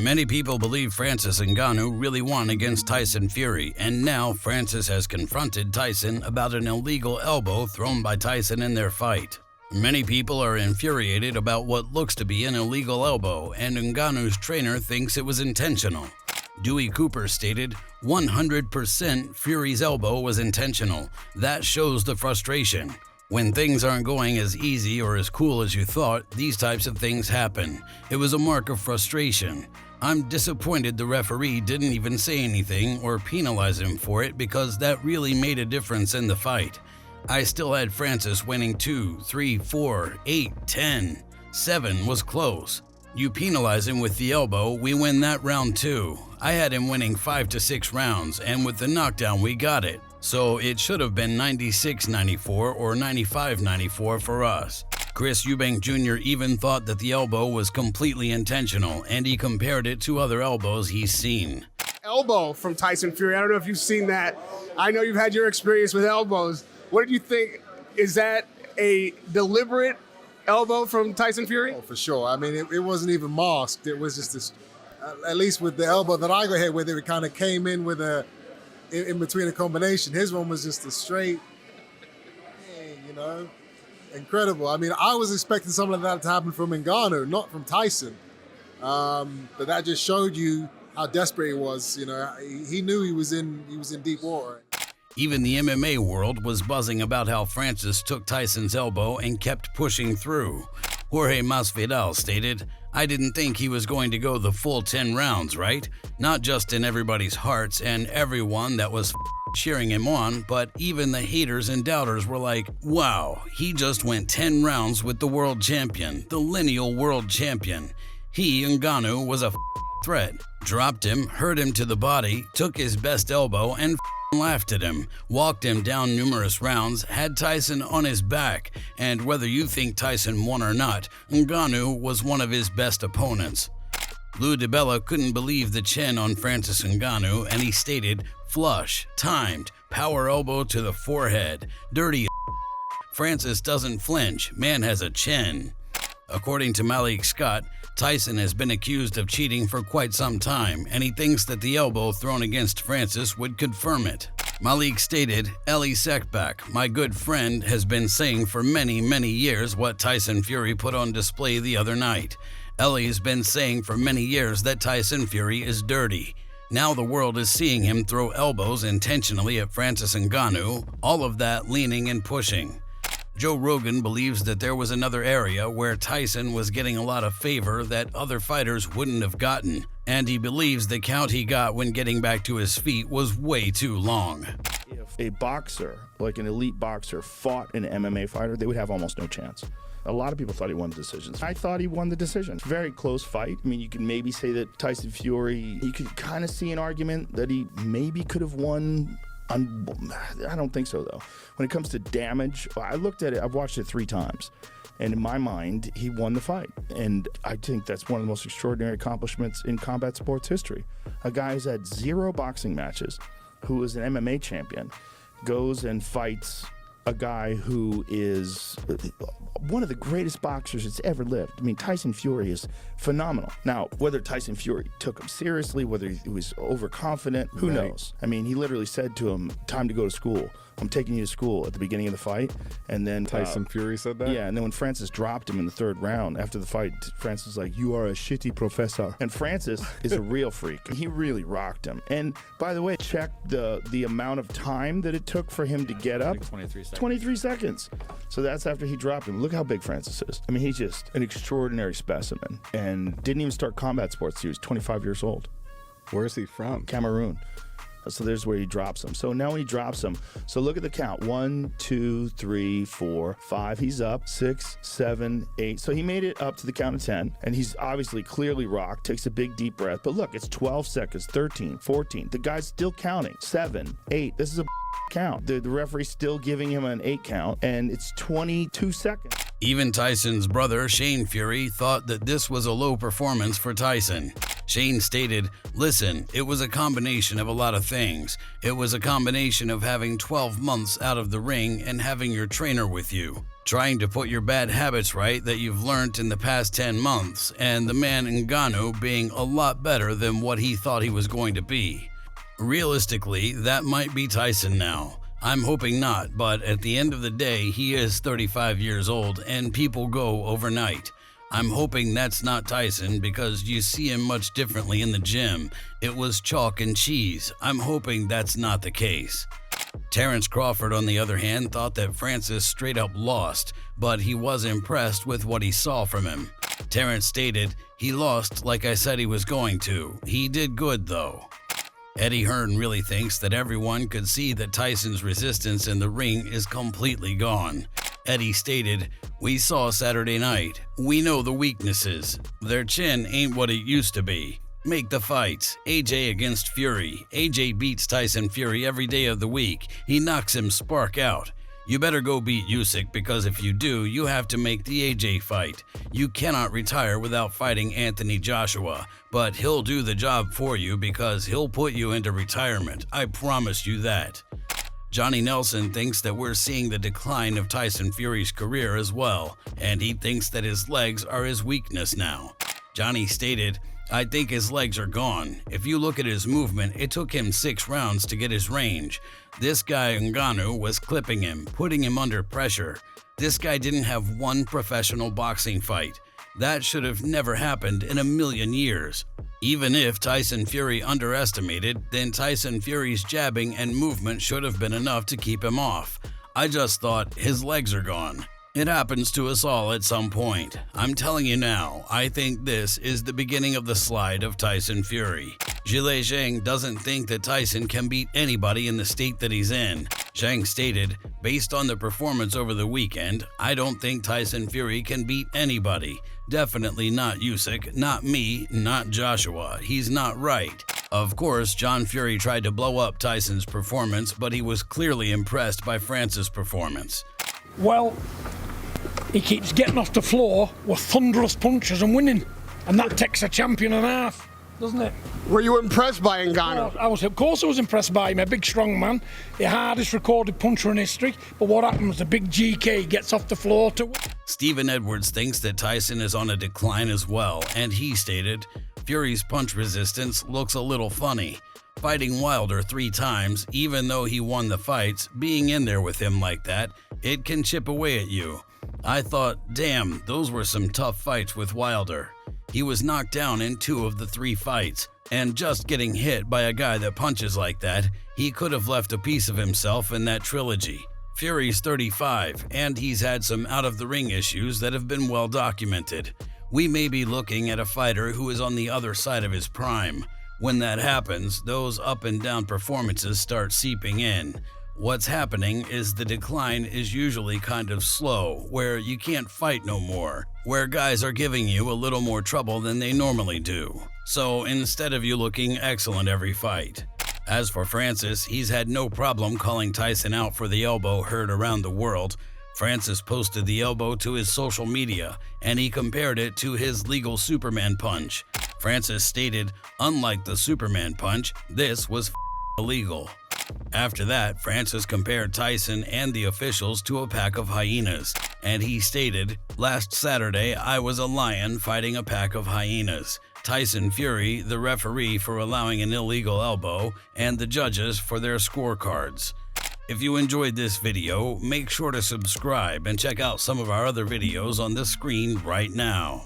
Many people believe Francis Ngannou really won against Tyson Fury, and now Francis has confronted Tyson about an illegal elbow thrown by Tyson in their fight. Many people are infuriated about what looks to be an illegal elbow, and Ngannou's trainer thinks it was intentional. Dewey Cooper stated, 100% Fury's elbow was intentional. That shows the frustration. When things aren't going as easy or as cool as you thought, these types of things happen. It was a mark of frustration. I'm disappointed the referee didn't even say anything or penalize him for it, because that really made a difference in the fight. I still had Francis winning 2, 3, 4, 8, 10. 7 was close. You penalize him with the elbow, we win that round too. I had him winning 5 to 6 rounds, and with the knockdown we got it. So it should have been 96-94 or 95-94 for us. Chris Eubank Jr. even thought that the elbow was completely intentional, and he compared it to other elbows he's seen. Elbow from Tyson Fury. I don't know if you've seen that. I know you've had your experience with elbows. What did you think? Is that a deliberate elbow from Tyson Fury? Oh, for sure. I mean, it wasn't even masked. It was just this, at least with the elbow that I got hit with, it kind of came in with in between a combination. His one was just a straight, incredible. I mean, I was expecting something like that to happen from Ngannou, not from Tyson. But that just showed you how desperate he was. He knew he was in deep water. Even the MMA world was buzzing about how Francis took Tyson's elbow and kept pushing through. Jorge Masvidal stated, I didn't think he was going to go the full 10 rounds, right? Not just in everybody's hearts and everyone that was cheering him on, but even the haters and doubters were like, wow, he just went 10 rounds with the world champion, the lineal world champion. He, Ngannou, was a threat. Dropped him, hurt him to the body, took his best elbow and laughed at him, walked him down numerous rounds, had Tyson on his back, and whether you think Tyson won or not, Ngannou was one of his best opponents. Lou DiBella couldn't believe the chin on Francis Ngannou, and he stated, flush, timed, power elbow to the forehead, dirty Francis doesn't flinch, man has a chin. According to Malik Scott, Tyson has been accused of cheating for quite some time, and he thinks that the elbow thrown against Francis would confirm it. Malik stated, Eli Sekbak, my good friend, has been saying for many, many years what Tyson Fury put on display the other night. Eli's been saying for many years that Tyson Fury is dirty. Now the world is seeing him throw elbows intentionally at Francis Ngannou, all of that leaning and pushing. Joe Rogan believes that there was another area where Tyson was getting a lot of favor that other fighters wouldn't have gotten, and he believes the count he got when getting back to his feet was way too long. If a boxer, like an elite boxer, fought an MMA fighter, they would have almost no chance. A lot of people thought he won the decisions. I thought he won the decision. Very close fight. I mean, you can maybe say that Tyson Fury, you could kind of see an argument that he maybe could have won. I don't think so, though. When it comes to damage, I looked at it, I've watched it 3 times, and in my mind, he won the fight. And I think that's one of the most extraordinary accomplishments in combat sports history. A guy who's had 0 boxing matches, who is an MMA champion, goes and fights a guy who is one of the greatest boxers that's ever lived. I mean, Tyson Fury is phenomenal. Now, whether Tyson Fury took him seriously, whether he was overconfident, who knows? I mean, he literally said to him, time to go to school. I'm taking you to school at the beginning of the fight. And then Tyson Fury said that? Yeah, and then when Francis dropped him in the 3rd round, after the fight, Francis was like, you are a shitty professor. And Francis is a real freak. He really rocked him. And by the way, check the amount of time that it took for him to get up. Like 23 seconds. 23 seconds. So that's after he dropped him. Look how big Francis is. I mean, he's just an extraordinary specimen, and didn't even start combat sports. He was 25 years old. Where's he from? Cameroon. So there's where he drops him. So now when he drops him, so look at the count. 1, 2, 3, 4, 5. He's up. 6, 7, 8. So he made it up to the count of 10, and he's obviously clearly rocked, takes a big deep breath. But look, it's 12 seconds, 13, 14. The guy's still counting. 7, 8. This is a count. The referee's still giving him an 8 count, and it's 22 seconds. Even Tyson's brother, Shane Fury, thought that this was a low performance for Tyson. Shane stated, listen, it was a combination of a lot of things. It was a combination of having 12 months out of the ring and having your trainer with you. trying to put your bad habits right that you've learned in the past 10 months, and the man Ngannou being a lot better than what he thought he was going to be. Realistically, that might be Tyson now. I'm hoping not, but at the end of the day, he is 35 years old and people go overnight. I'm hoping that's not Tyson because you see him much differently in the gym. It was chalk and cheese. I'm hoping that's not the case. Terence Crawford, on the other hand, thought that Francis straight up lost, but he was impressed with what he saw from him. Terence stated, "He lost like I said he was going to. He did good though." Eddie Hearn really thinks that everyone could see that Tyson's resistance in the ring is completely gone. Eddie stated, "We saw Saturday night. We know the weaknesses. Their chin ain't what it used to be. Make the fights. AJ against Fury. AJ beats Tyson Fury every day of the week. He knocks him spark out. You better go beat Usyk because if you do, you have to make the AJ fight. You cannot retire without fighting Anthony Joshua, but he'll do the job for you because he'll put you into retirement. I promise you that." Johnny Nelson thinks that we're seeing the decline of Tyson Fury's career as well, and he thinks that his legs are his weakness now. Johnny stated, "I think his legs are gone. If you look at his movement, it took him 6 rounds to get his range. This guy Ngannou was clipping him, putting him under pressure. This guy didn't have one professional boxing fight. That should have never happened in a million years." Even if Tyson Fury underestimated, then Tyson Fury's jabbing and movement should have been enough to keep him off. I just thought his legs are gone. It happens to us all at some point. I'm telling you now, I think this is the beginning of the slide of Tyson Fury. Zhilei Zhang doesn't think that Tyson can beat anybody in the state that he's in. Zhang stated, "Based on the performance over the weekend, I don't think Tyson Fury can beat anybody. Definitely not Usyk, not me, not Joshua. He's not right." Of course, John Fury tried to blow up Tyson's performance, but he was clearly impressed by Francis' performance. Well, he keeps getting off the floor with thunderous punches and winning. And that takes a champion and a half, doesn't it? Were you impressed by Ngannou? Of course I was impressed by him. A big, strong man. The hardest recorded puncher in history. But what happens? The big GK gets off the floor to win. Stephen Edwards thinks that Tyson is on a decline as well, and he stated, "Fury's punch resistance looks a little funny. Fighting Wilder 3 times, even though he won the fights, being in there with him like that, it can chip away at you. I thought, damn, those were some tough fights with Wilder. He was knocked down in 2 of the 3 fights, and just getting hit by a guy that punches like that, he could have left a piece of himself in that trilogy. Fury's 35, and he's had some out-of-the-ring issues that have been well documented. We may be looking at a fighter who is on the other side of his prime. When that happens, those up and down performances start seeping in. What's happening is the decline is usually kind of slow, where you can't fight no more, where guys are giving you a little more trouble than they normally do. So instead of you looking excellent every fight. As for Francis, he's had no problem calling Tyson out for the elbow heard around the world. Francis posted the elbow to his social media, and he compared it to his legal Superman punch. Francis stated, "Unlike the Superman punch, this was illegal." After that, Francis compared Tyson and the officials to a pack of hyenas, and he stated, "Last Saturday, I was a lion fighting a pack of hyenas. Tyson Fury, the referee for allowing an illegal elbow, and the judges for their scorecards." If you enjoyed this video, make sure to subscribe and check out some of our other videos on the screen right now.